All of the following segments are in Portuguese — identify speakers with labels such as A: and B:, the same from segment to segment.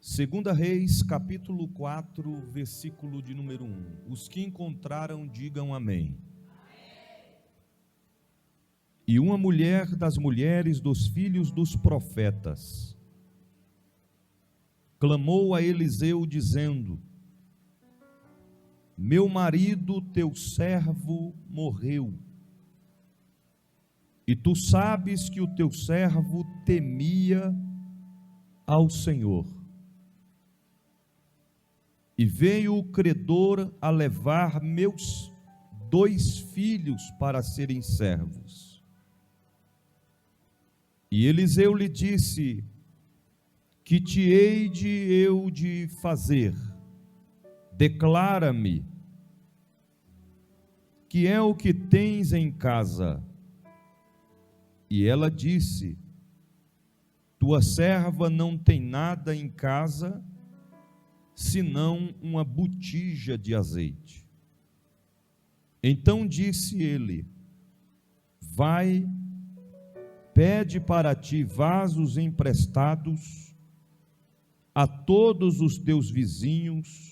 A: Segunda Reis, capítulo 4, versículo de número 1. Os que encontraram, digam amém. E uma mulher das mulheres dos filhos dos profetas clamou a Eliseu, dizendo: meu marido, teu servo, morreu. E tu sabes que o teu servo temia ao Senhor. E veio o credor a levar meus 2 filhos para serem servos. E Eliseu lhe disse: que te hei de eu de fazer? Declara-me, que é o que tens em casa? E ela disse: tua serva não tem nada em casa, senão uma botija de azeite. Então disse ele: vai, pede para ti vasos emprestados a todos os teus vizinhos,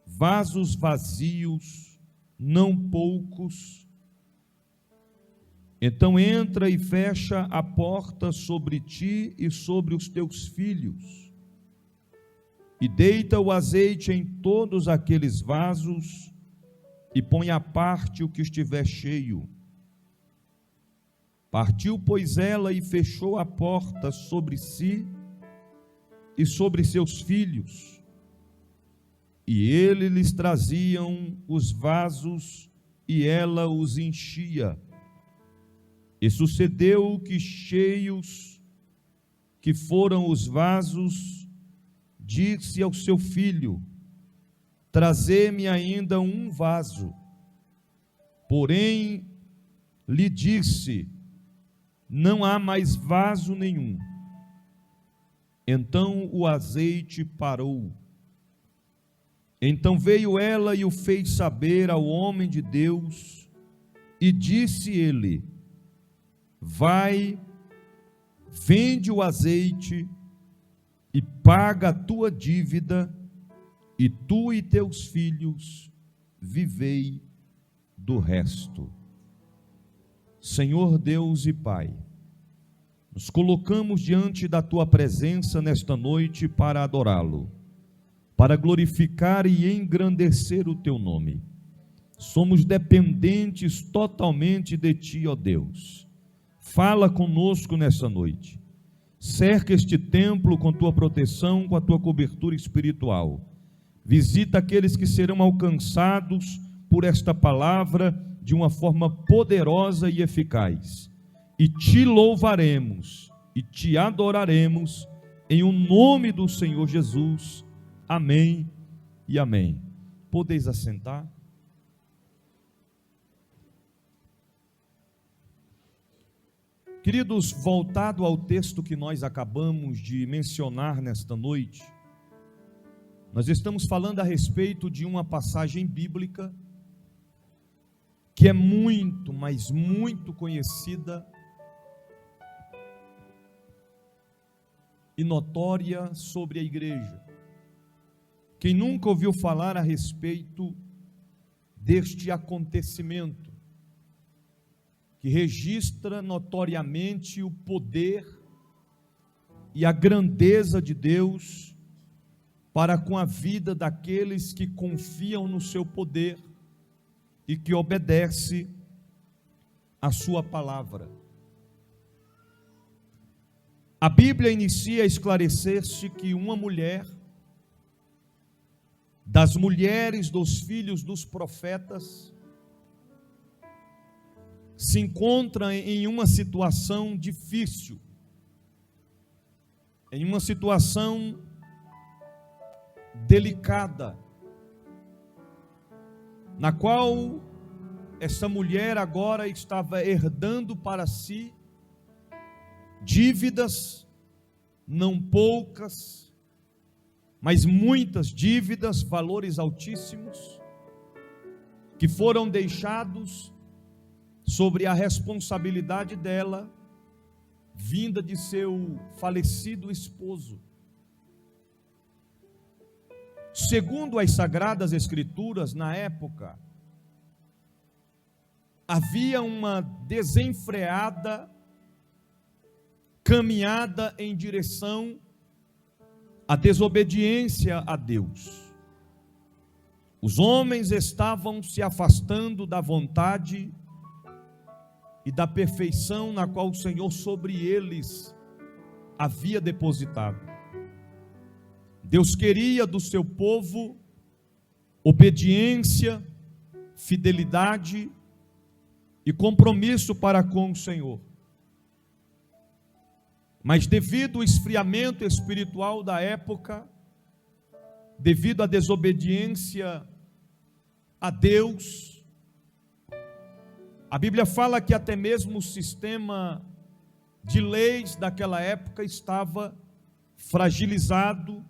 A: vasos vazios, não poucos. Então entra e fecha a porta sobre ti e sobre os teus filhos, e deita o azeite em todos aqueles vasos, e põe à parte o que estiver cheio. Partiu, pois, ela e fechou a porta sobre si e sobre seus filhos, e ele lhes traziam os vasos, e ela os enchia. E sucedeu que, cheios que foram os vasos, disse ao seu filho: trazei-me ainda um vaso. Porém, lhe disse: não há mais vaso nenhum. Então o azeite parou. Então veio ela e o fez saber ao homem de Deus, e disse ele: vai, vende o azeite e paga a tua dívida, e tu e teus filhos vivei do resto. Senhor Deus e Pai, nos colocamos diante da tua presença nesta noite para adorá-lo, para glorificar e engrandecer o teu nome. Somos dependentes totalmente de ti, ó Deus. Fala conosco nessa noite. Cerca este templo com tua proteção, com a tua cobertura espiritual. Visita aqueles que serão alcançados por esta palavra de uma forma poderosa e eficaz. E te louvaremos e te adoraremos em o nome do Senhor Jesus. Amém e amém. Podeis assentar? Queridos, voltado ao texto que nós acabamos de mencionar nesta noite, nós estamos falando a respeito de uma passagem bíblica que é muito, mas muito conhecida e notória sobre a igreja. Quem nunca ouviu falar a respeito deste acontecimento, que registra notoriamente o poder e a grandeza de Deus para com a vida daqueles que confiam no seu poder e que obedecem a sua palavra. A Bíblia inicia a esclarecer-se que uma mulher, das mulheres dos filhos dos profetas, se encontra em uma situação difícil, em uma situação delicada, na qual essa mulher agora estava herdando para si dívidas, não poucas, mas muitas dívidas, valores altíssimos, que foram deixados sobre a responsabilidade dela, vinda de seu falecido esposo. Segundo as Sagradas Escrituras, na época, havia uma desenfreada caminhada em direção à desobediência a Deus. Os homens estavam se afastando da vontade e da perfeição na qual o Senhor sobre eles havia depositado. Deus queria do seu povo obediência, fidelidade e compromisso para com o Senhor. Mas devido ao esfriamento espiritual da época, devido à desobediência a Deus, a Bíblia fala que até mesmo o sistema de leis daquela época estava fragilizado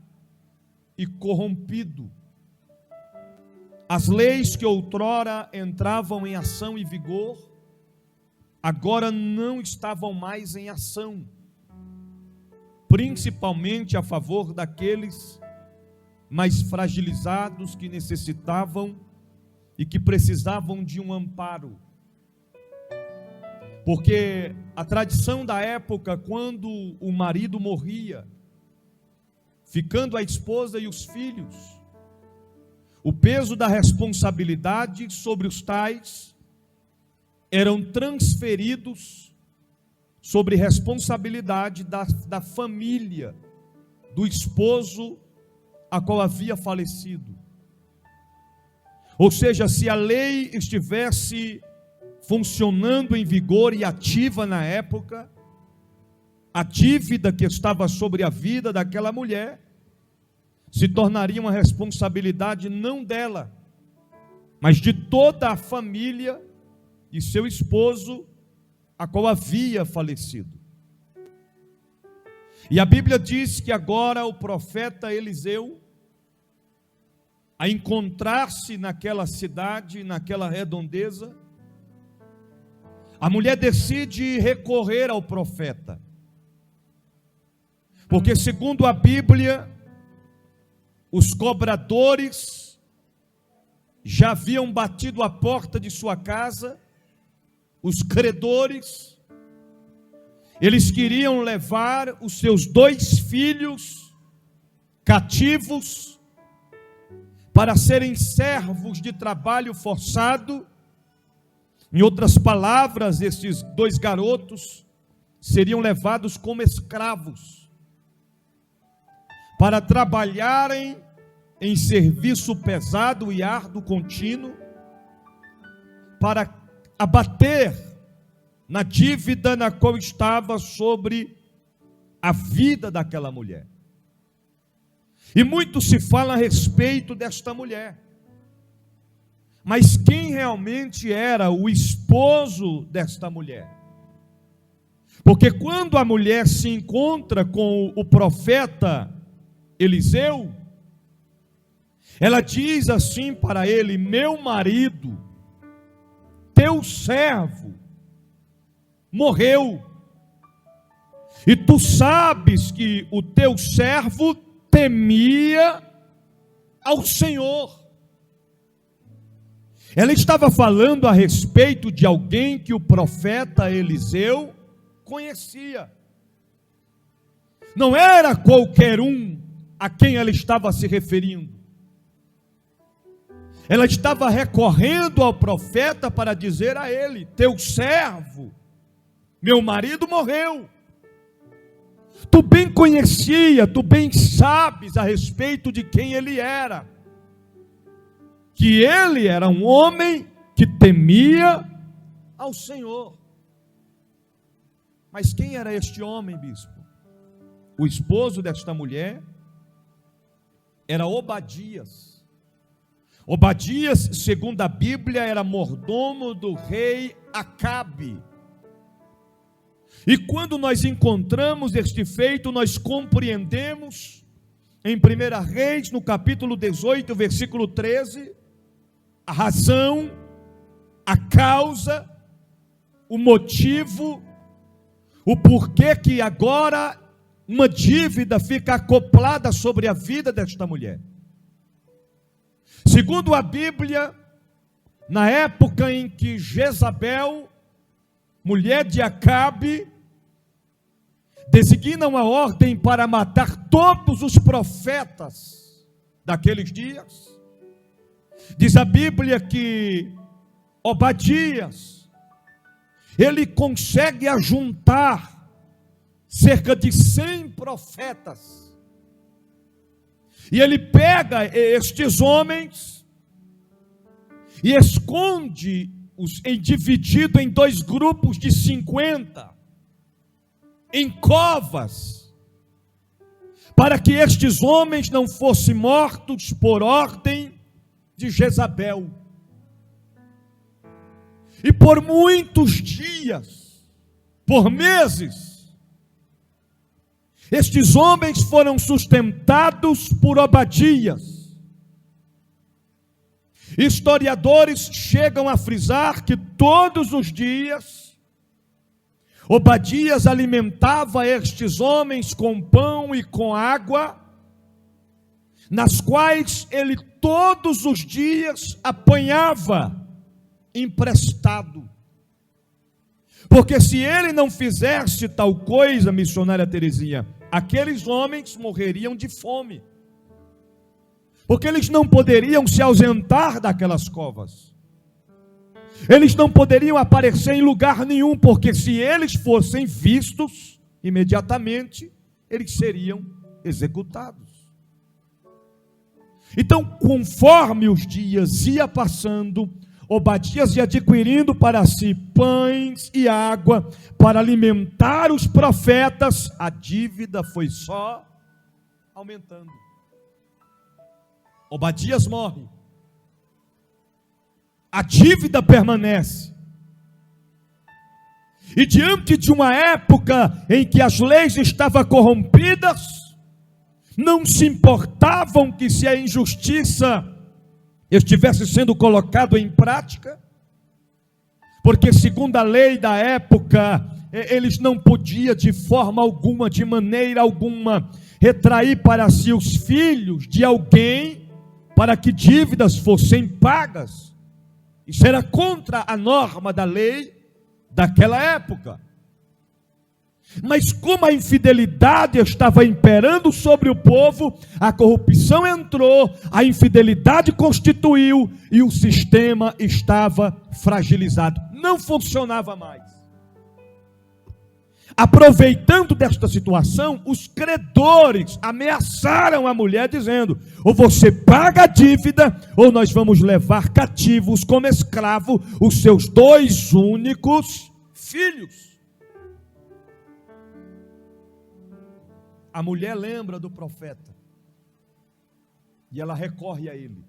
A: e corrompido. As leis que outrora entravam em ação e vigor, agora não estavam mais em ação, principalmente a favor daqueles mais fragilizados que necessitavam e que precisavam de um amparo. Porque a tradição da época, quando o marido morria, ficando a esposa e os filhos, o peso da responsabilidade sobre os tais eram transferidos sobre responsabilidade da família, do esposo a qual havia falecido. Ou seja, se a lei estivesse funcionando em vigor e ativa na época, a dívida que estava sobre a vida daquela mulher se tornaria uma responsabilidade não dela, mas de toda a família e seu esposo, a qual havia falecido. E a Bíblia diz que agora o profeta Eliseu, a encontrar-se naquela cidade, naquela redondeza, a mulher decide recorrer ao profeta. Porque segundo a Bíblia, os cobradores já haviam batido a porta de sua casa, os credores, eles queriam levar os seus 2 filhos cativos para serem servos de trabalho forçado. Em outras palavras, esses 2 garotos seriam levados como escravos para trabalharem em serviço pesado e árduo contínuo, para abater na dívida na qual estava sobre a vida daquela mulher. E muito se fala a respeito desta mulher. Mas quem realmente era o esposo desta mulher? Porque quando a mulher se encontra com o profeta Eliseu, ela diz assim para ele: meu marido, teu servo, morreu, e tu sabes que o teu servo temia ao Senhor. Ela estava falando a respeito de alguém que o profeta Eliseu conhecia. Não era qualquer um a quem ela estava se referindo. Ela estava recorrendo ao profeta para dizer a ele: teu servo, meu marido morreu. Tu bem conhecia, tu bem sabes a respeito de quem ele era. Que ele era um homem que temia ao Senhor. Mas quem era este homem, bispo? O esposo desta mulher era Obadias. Obadias, segundo a Bíblia, era mordomo do rei Acabe. E quando nós encontramos este feito, nós compreendemos, em 1 Reis, no capítulo 18, versículo 13, a razão, a causa, o motivo, o porquê que agora uma dívida fica acoplada sobre a vida desta mulher. Segundo a Bíblia, na época em que Jezabel, mulher de Acabe, designa uma ordem para matar todos os profetas daqueles dias, diz a Bíblia que Obadias, ele consegue ajuntar cerca de 100 profetas, e ele pega estes homens e esconde-os dividido em 2 grupos de 50, em covas, para que estes homens não fossem mortos por ordem de Jezabel. E por muitos dias, por meses, estes homens foram sustentados por Obadias. Historiadores chegam a frisar que todos os dias Obadias alimentava estes homens com pão e com água, nas quais ele todos os dias apanhava emprestado. Porque se ele não fizesse tal coisa, missionária Terezinha, aqueles homens morreriam de fome. Porque eles não poderiam se ausentar daquelas covas. Eles não poderiam aparecer em lugar nenhum, porque se eles fossem vistos, imediatamente eles seriam executados. Então, conforme os dias ia passando, Obadias ia adquirindo para si pães e água para alimentar os profetas, a dívida foi só aumentando. Obadias morre, a dívida permanece. E diante de uma época em que as leis estavam corrompidas, não se importavam que se a injustiça estivesse sendo colocado em prática, porque segundo a lei da época, eles não podiam de forma alguma, de maneira alguma, retrair para si os filhos de alguém, para que dívidas fossem pagas. Isso era contra a norma da lei daquela época. Mas como a infidelidade estava imperando sobre o povo, a corrupção entrou, a infidelidade constituiu e o sistema estava fragilizado, não funcionava mais. Aproveitando desta situação, os credores ameaçaram a mulher dizendo: ou você paga a dívida, ou nós vamos levar cativos como escravo os seus 2 únicos filhos. A mulher lembra do profeta e ela recorre a ele.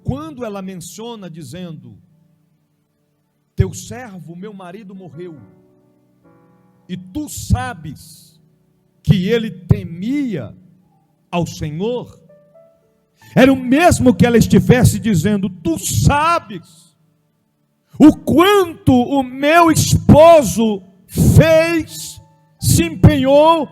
A: Quando ela menciona dizendo: teu servo, meu marido, morreu, e tu sabes que ele temia ao Senhor, era o mesmo que ela estivesse dizendo: tu sabes o quanto o meu esposo fez, se empenhou,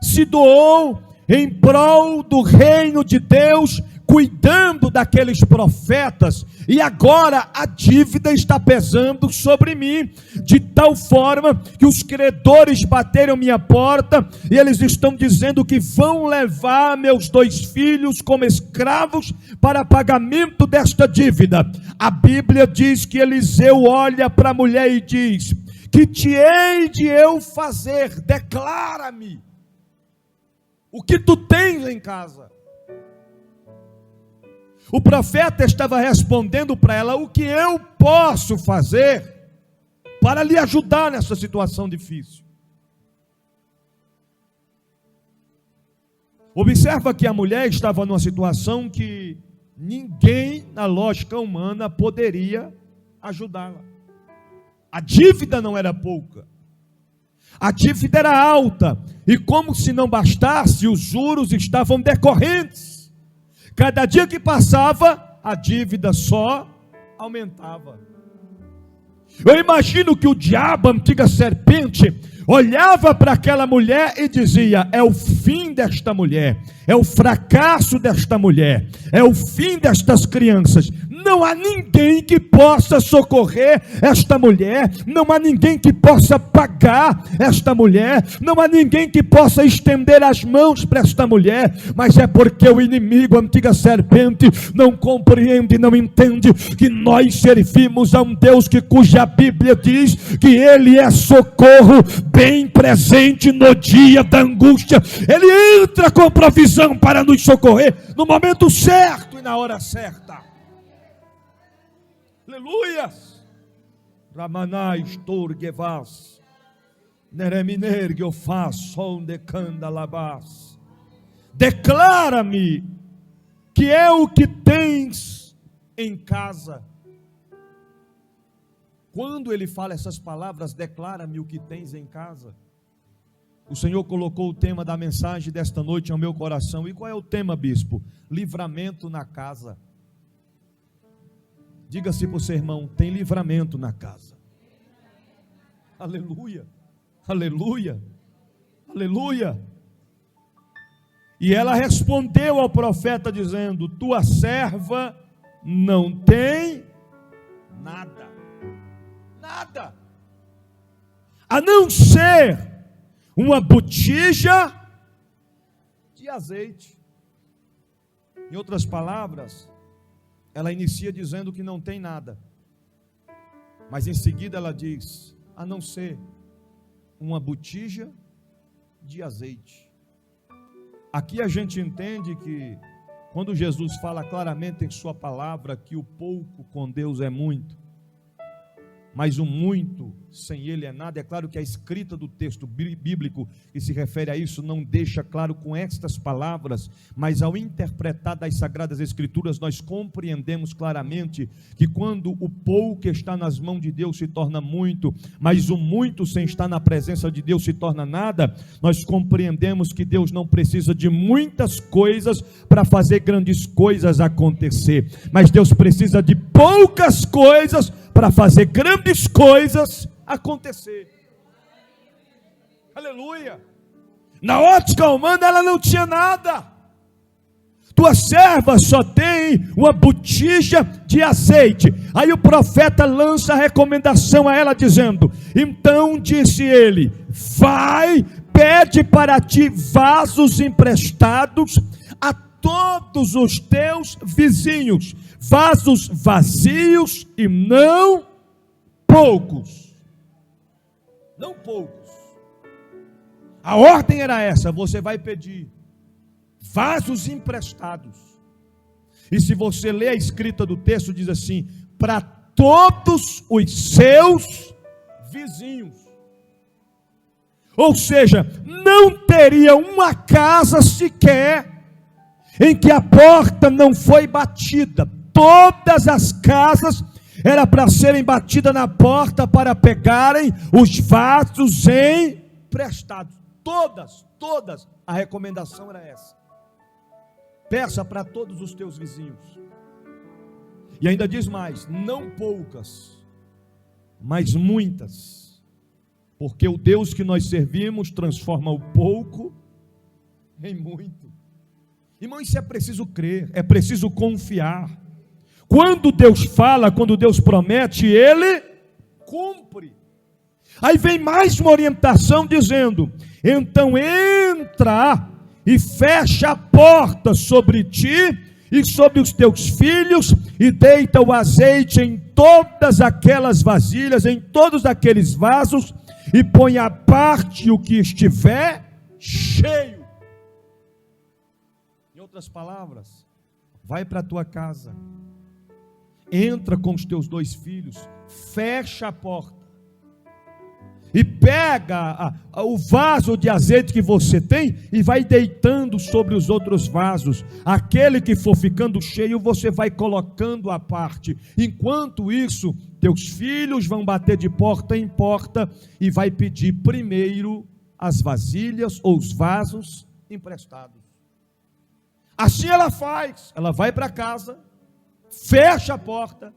A: se doou em prol do reino de Deus, cuidando daqueles profetas, e agora a dívida está pesando sobre mim, de tal forma que os credores bateram minha porta, e eles estão dizendo que vão levar meus 2 filhos como escravos para pagamento desta dívida. A Bíblia diz que Eliseu olha para a mulher e diz: que te hei de eu fazer? Declara-me o que tu tens em casa. O profeta estava respondendo para ela: o que eu posso fazer para lhe ajudar nessa situação difícil? Observa que a mulher estava numa situação que ninguém na lógica humana poderia ajudá-la. A dívida não era pouca, a dívida era alta, e como se não bastasse, os juros estavam decorrentes. Cada dia que passava, a dívida só aumentava. Eu imagino que o diabo, a antiga serpente, olhava para aquela mulher e dizia: é o fim desta mulher, é o fracasso desta mulher, é o fim destas crianças. Não há ninguém que possa socorrer esta mulher, não há ninguém que possa pagar esta mulher, não há ninguém que possa estender as mãos para esta mulher, mas é porque o inimigo, a antiga serpente, não compreende, não entende que nós servimos a um Deus cuja Bíblia diz que Ele é socorro bem presente no dia da angústia. Ele entra com provisão para nos socorrer no momento certo e na hora certa. Aleluias. Ramanais torgevas, nereminergiofas, sonde candalabas. Declara-me que é o que tens em casa. Quando ele fala essas palavras, declara-me o que tens em casa, o Senhor colocou o tema da mensagem desta noite ao meu coração. E qual é o tema, bispo? Livramento na casa. Diga-se para o seu irmão: tem livramento na casa. Aleluia, aleluia, aleluia. E ela respondeu ao profeta dizendo: tua serva não tem nada, nada, a não ser uma botija de azeite. Em outras palavras, ela inicia dizendo que não tem nada, mas em seguida ela diz: a não ser uma botija de azeite. Aqui a gente entende que quando Jesus fala claramente em sua palavra que o pouco com Deus é muito, mas o muito sem Ele é nada. É claro que a escrita do texto bíblico que se refere a isso não deixa claro com estas palavras, mas ao interpretar das Sagradas Escrituras nós compreendemos claramente que quando o pouco está nas mãos de Deus se torna muito, mas o muito sem estar na presença de Deus se torna nada. Nós compreendemos que Deus não precisa de muitas coisas para fazer grandes coisas acontecer, mas Deus precisa de poucas coisas para fazer grandes coisas acontecer. Aleluia. Na ótica humana ela não tinha nada. Tua serva só tem uma botija de azeite. Aí o profeta lança a recomendação a ela dizendo: então disse ele, vai, pede para ti vasos emprestados a todos os teus vizinhos, vasos vazios e não poucos. Não poucos. A ordem era essa: você vai pedir vasos emprestados. E se você ler a escrita do texto, diz assim: para todos os seus vizinhos. Ou seja, não teria uma casa sequer em que a porta não foi batida. Todas as casas era para serem batidas na porta para pegarem os vasos emprestados. Todas. A recomendação era essa: peça para todos os teus vizinhos. E ainda diz mais: não poucas, mas muitas, porque o Deus que nós servimos transforma o pouco em muito. Irmão, isso é preciso crer, é preciso confiar. Quando Deus fala, quando Deus promete, Ele cumpre. Aí vem mais uma orientação dizendo: então entra e fecha a porta sobre ti e sobre os teus filhos, e deita o azeite em todas aquelas vasilhas, em todos aqueles vasos, e põe à parte o que estiver cheio. Em outras palavras, vai para a tua casa, entra com os teus 2 filhos, fecha a porta, e pega o vaso de azeite que você tem e vai deitando sobre os outros vasos. Aquele que for ficando cheio, você vai colocando à parte. Enquanto isso, teus filhos vão bater de porta em porta e vai pedir primeiro as vasilhas ou os vasos emprestados. Assim ela faz. Ela vai para casa, fecha a porta,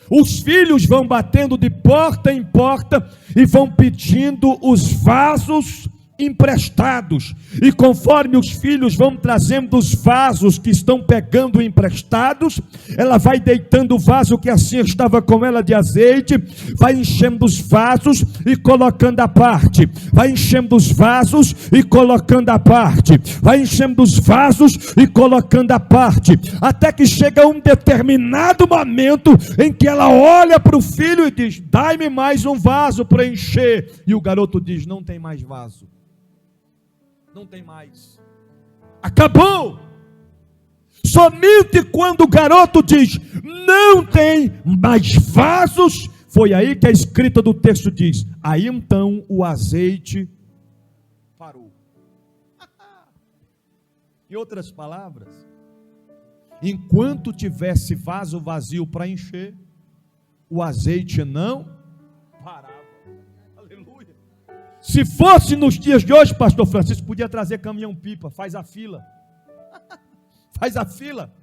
A: Os filhos vão batendo de porta em porta e vão pedindo os vasos emprestados, e conforme os filhos vão trazendo os vasos que estão pegando emprestados, ela vai deitando o vaso que assim estava com ela de azeite, vai enchendo os vasos e colocando à parte, vai enchendo os vasos e colocando à parte, vai enchendo os vasos e colocando à parte, até que chega um determinado momento em que ela olha para o filho e diz: dai-me mais um vaso para encher, e o garoto diz: não tem mais vaso. Não tem mais. Acabou. Somente quando o garoto diz: não tem mais vasos, foi aí que a escrita do texto diz: aí então o azeite parou. Em outras palavras, enquanto tivesse vaso vazio para encher, o azeite não parava. Aleluia. Se fosse nos dias de hoje, pastor Francisco, podia trazer caminhão-pipa, faz a fila. Faz a fila.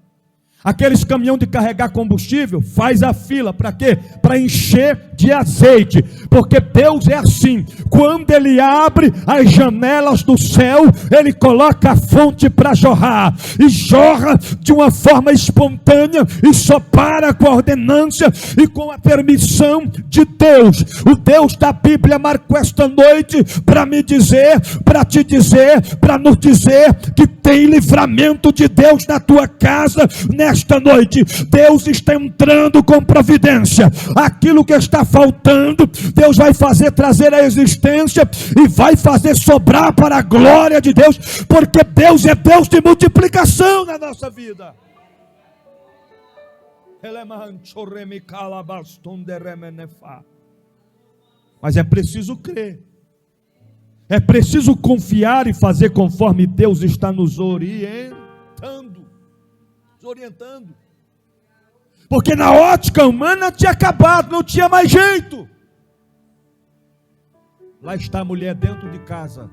A: Aqueles caminhão de carregar combustível, faz a fila, para quê? Para encher de azeite, porque Deus é assim, quando Ele abre as janelas do céu, Ele coloca a fonte para jorrar, e jorra de uma forma espontânea, e só para com a ordenância e com a permissão de Deus. O Deus da Bíblia marcou esta noite para me dizer, para te dizer, para nos dizer que tem livramento de Deus na tua casa, nesta noite. Deus está entrando com providência. Aquilo que está faltando, Deus vai fazer trazer a existência e vai fazer sobrar para a glória de Deus, porque Deus é Deus de multiplicação na nossa vida. Mas é preciso crer. É preciso confiar e fazer conforme Deus está nos orientando. Porque na ótica humana tinha acabado, não tinha mais jeito. Lá está a mulher dentro de casa,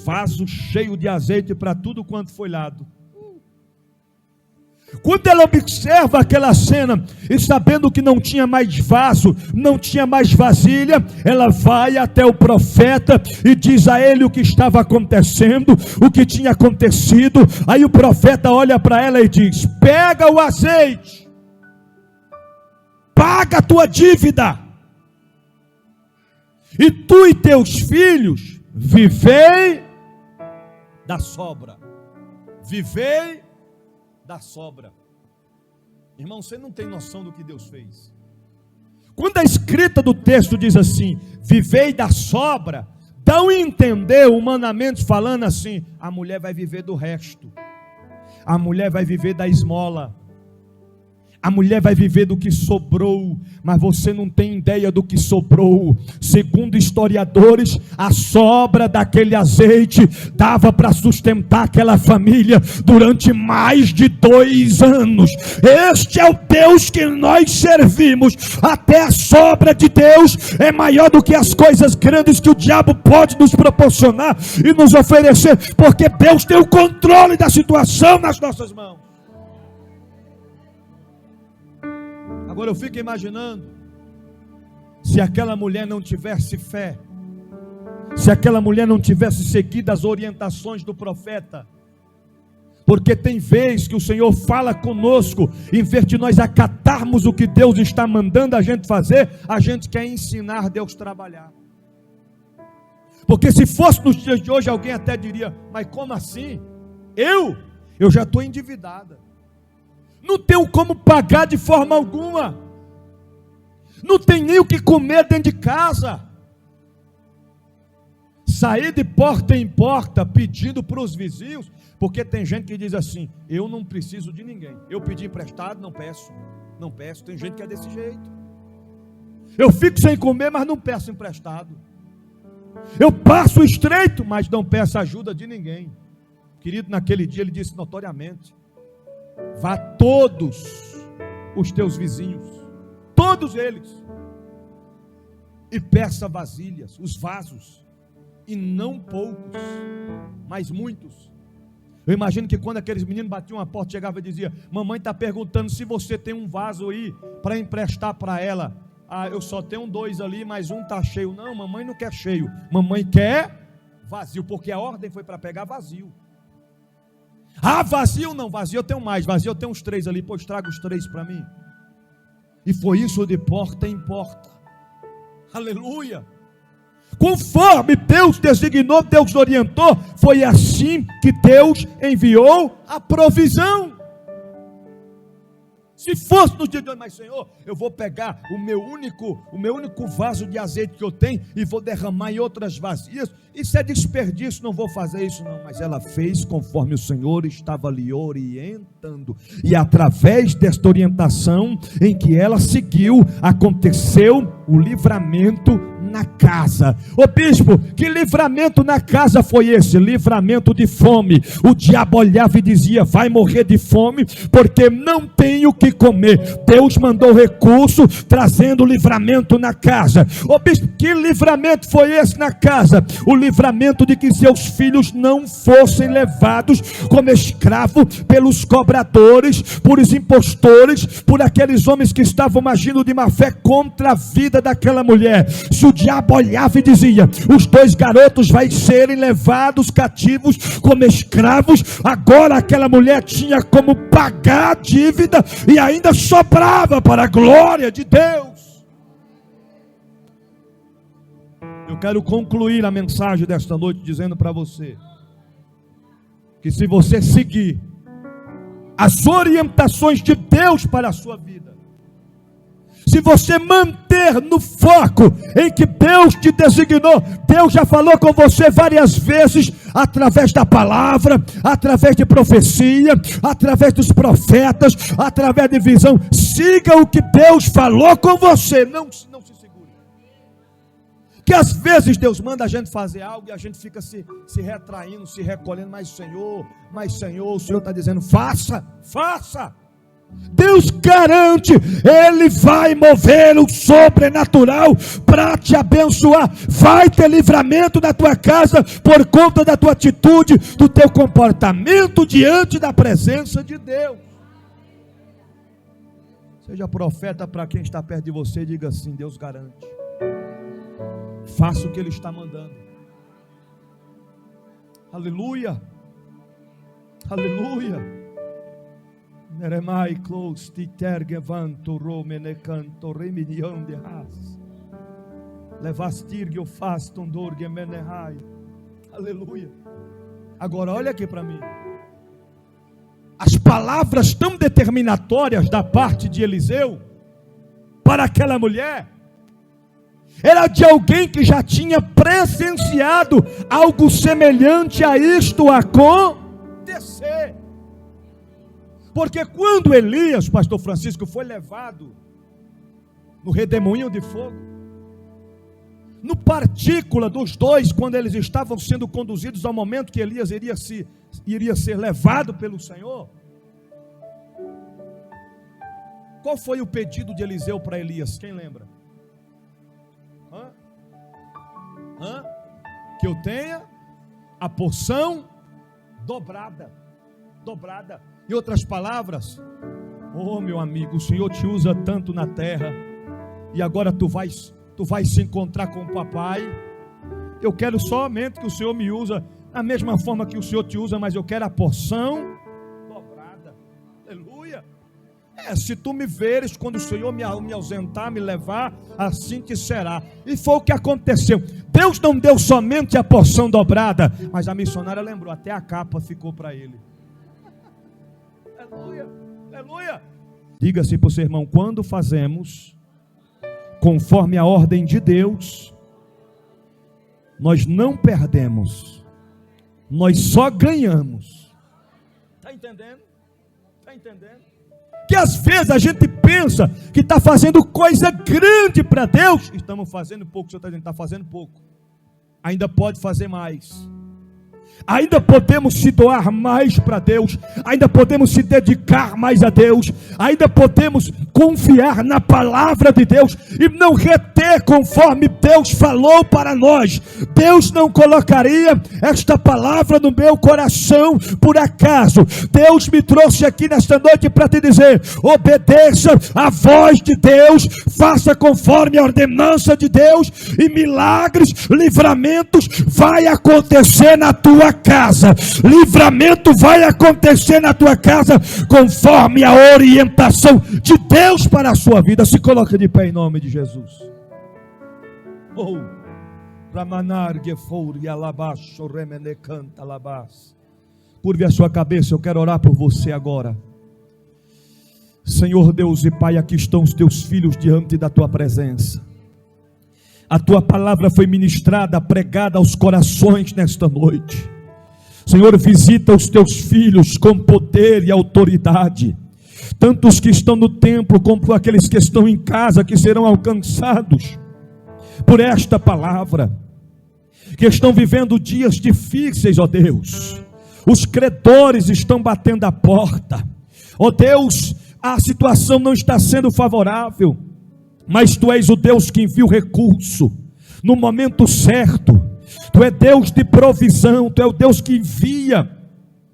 A: vaso cheio de azeite para tudo quanto foi lado. Quando ela observa aquela cena, e sabendo que não tinha mais vaso, não tinha mais vasilha, ela vai até o profeta e diz a ele o que estava acontecendo, o que tinha acontecido. Aí o profeta olha para ela e diz: pega o azeite, paga a tua dívida, e tu e teus filhos vivei da sobra. Vivei da sobra. Irmão, você não tem noção do que Deus fez. Quando a escrita do texto diz assim: vivei da sobra, dá a entender, humanamente falando, assim: a mulher vai viver do resto, a mulher vai viver da esmola, a mulher vai viver do que sobrou. Mas você não tem ideia do que sobrou. Segundo historiadores, a sobra daquele azeite dava para sustentar aquela família durante mais de 2 anos. Este é o Deus que nós servimos. Até a sobra de Deus é maior do que as coisas grandes que o diabo pode nos proporcionar e nos oferecer, porque Deus tem o controle da situação nas nossas mãos. Agora eu fico imaginando, se aquela mulher não tivesse fé, se aquela mulher não tivesse seguido as orientações do profeta, porque tem vezes que o Senhor fala conosco, em vez de nós acatarmos o que Deus está mandando a gente fazer, a gente quer ensinar Deus a trabalhar. Porque se fosse nos dias de hoje, alguém até diria: mas como assim? Eu já estou endividada. Não tenho como pagar de forma alguma. Não tem nem o que comer dentro de casa. Sair de porta em porta pedindo para os vizinhos, porque tem gente que diz assim: eu não preciso de ninguém. Eu pedi emprestado, não peço. Não peço. Tem gente que é desse jeito. Eu fico sem comer, mas não peço emprestado. Eu passo estreito, mas não peço ajuda de ninguém. Querido, naquele dia ele disse notoriamente: vá todos os teus vizinhos, todos eles, e peça vasilhas, os vasos, e não poucos, mas muitos. Eu imagino que quando aqueles meninos batiam a porta, chegava e dizia: mamãe está perguntando se você tem um vaso aí para emprestar para ela. Ah, eu só tenho 2 ali, mas um está cheio. Não, mamãe não quer cheio, mamãe quer vazio, porque a ordem foi para pegar vazio. Ah, vazio não, vazio eu tenho mais, vazio eu tenho uns 3 ali, pois traga os 3 para mim. E foi isso de porta em porta. Aleluia. Conforme Deus designou, Deus orientou, foi assim que Deus enviou a provisão. Se fosse no dia de hoje, mas Senhor, eu vou pegar o meu único vaso de azeite que eu tenho e vou derramar em outras vasilhas, isso é desperdício, não vou fazer isso não. Mas ela fez conforme o Senhor estava lhe orientando, e através desta orientação em que ela seguiu, aconteceu o livramento na casa. Ô bispo, que livramento na casa foi esse? Livramento de fome. O diabo olhava e dizia: vai morrer de fome, porque não tem o que comer. Deus mandou recurso, trazendo livramento na casa. Ô bispo, que livramento foi esse na casa? O livramento de que seus filhos não fossem levados como escravo pelos cobradores, por os impostores, por aqueles homens que estavam agindo de má fé contra a vida daquela mulher. Se o diabo olhava e dizia: os 2 garotos vão serem levados cativos como escravos, agora aquela mulher tinha como pagar a dívida e ainda sobrava para a glória de Deus. Eu quero concluir a mensagem desta noite dizendo para você que se você seguir as orientações de Deus para a sua vida, se você manter no foco em que Deus te designou, Deus já falou com você várias vezes, através da palavra, através de profecia, através dos profetas, através de visão. Siga o que Deus falou com você, não se segure. Que às vezes Deus manda a gente fazer algo e a gente fica se retraindo, se recolhendo. Mas Senhor, o Senhor está dizendo: faça. Deus garante, Ele vai mover o sobrenatural para te abençoar. Vai ter livramento na tua casa por conta da tua atitude, do teu comportamento diante da presença de Deus. Seja profeta para quem está perto de você, diga assim: Deus garante. Faça o que Ele está mandando. Aleluia. Aleluia. Neremai close titergevanto romene canto reminion de ras. Levastirgio faston dorge menehai. Aleluia. Agora olha aqui para mim. As palavras tão determinatórias da parte de Eliseu para aquela mulher era de alguém que já tinha presenciado algo semelhante a isto acontecer. Porque quando Elias, pastor Francisco, foi levado no redemoinho de fogo, no partícula dos 2, quando eles estavam sendo conduzidos ao momento que Elias iria ser levado pelo Senhor, qual foi o pedido de Eliseu para Elias? Quem lembra? Que eu tenha a porção dobrada. Em outras palavras, oh meu amigo, o Senhor te usa tanto na terra, e agora tu vais se encontrar com o papai. Eu quero somente que o Senhor me usa da mesma forma que o Senhor te usa, mas eu quero a porção dobrada. Aleluia. Se tu me veres, quando o Senhor me ausentar, me levar, assim que será. E foi o que aconteceu. Deus não deu somente a porção dobrada, mas a missionária lembrou, até a capa ficou para ele. Aleluia, aleluia. Diga assim para o seu irmão: quando fazemos conforme a ordem de Deus, nós não perdemos, nós só ganhamos. Está entendendo? Está entendendo? Que às vezes a gente pensa que está fazendo coisa grande para Deus. Estamos fazendo pouco. O Senhor está dizendo: está fazendo pouco, ainda pode fazer mais. ainda podemos se doar mais para Deus, ainda podemos se dedicar mais a Deus, ainda podemos confiar na palavra de Deus e não reter conforme Deus falou para nós. Deus não colocaria esta palavra no meu coração por acaso. Deus me trouxe aqui nesta noite para te dizer: obedeça a voz de Deus, faça conforme a ordenança de Deus, e milagres, livramentos vai acontecer na tua casa. Livramento vai acontecer na tua casa conforme a orientação de Deus para a sua vida. Se coloca de pé em nome de Jesus. Curve a sua cabeça, eu quero orar por você agora. Senhor Deus e Pai, aqui estão os teus filhos diante da tua presença. A tua palavra foi ministrada, pregada aos corações nesta noite. Senhor, visita os teus filhos com poder e autoridade, tanto os que estão no templo como aqueles que estão em casa, que serão alcançados por esta palavra, que estão vivendo dias difíceis, ó Deus. Os credores estão batendo a porta, ó Deus, a situação não está sendo favorável, mas Tu és o Deus que envia o recurso no momento certo. Tu é Deus de provisão, Tu é o Deus que envia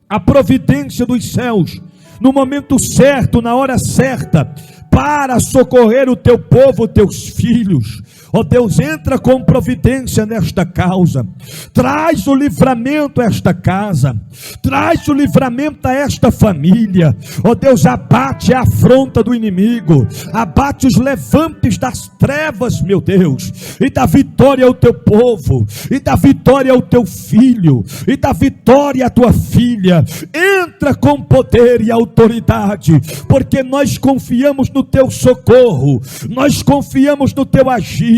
A: a providência dos céus no momento certo, na hora certa, para socorrer o Teu povo, os Teus filhos. Ó Deus, entra com providência nesta causa, traz o livramento a esta casa, traz o livramento a esta família. Ó Deus, abate a afronta do inimigo, abate os levantes das trevas, meu Deus, e dá vitória ao Teu povo, e dá vitória ao Teu filho, e dá vitória à Tua filha. Entra com poder e autoridade, porque nós confiamos no Teu socorro, nós confiamos no Teu agir,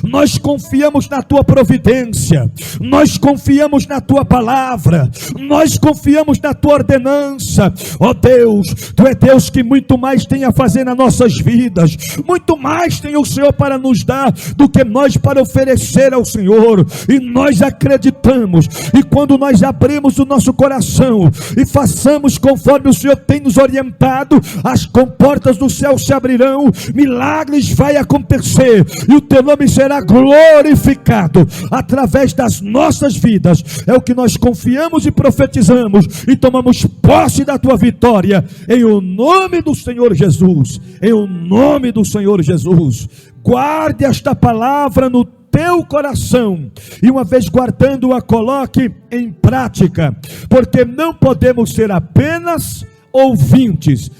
A: nós confiamos na Tua providência, nós confiamos na Tua palavra, nós confiamos na Tua ordenança. Ó Deus, Tu é Deus que muito mais tem a fazer nas nossas vidas, muito mais tem o Senhor para nos dar do que nós para oferecer ao Senhor, e nós acreditamos, e quando nós abrimos o nosso coração e façamos conforme o Senhor tem nos orientado, as comportas do céu se abrirão, milagres vai acontecer, e o Teu nome será glorificado através das nossas vidas. É o que nós confiamos e profetizamos, e tomamos posse da Tua vitória, em o nome do Senhor Jesus, em o nome do Senhor Jesus. Guarde esta palavra no teu coração, e uma vez guardando-a, coloque em prática, porque não podemos ser apenas ouvintes,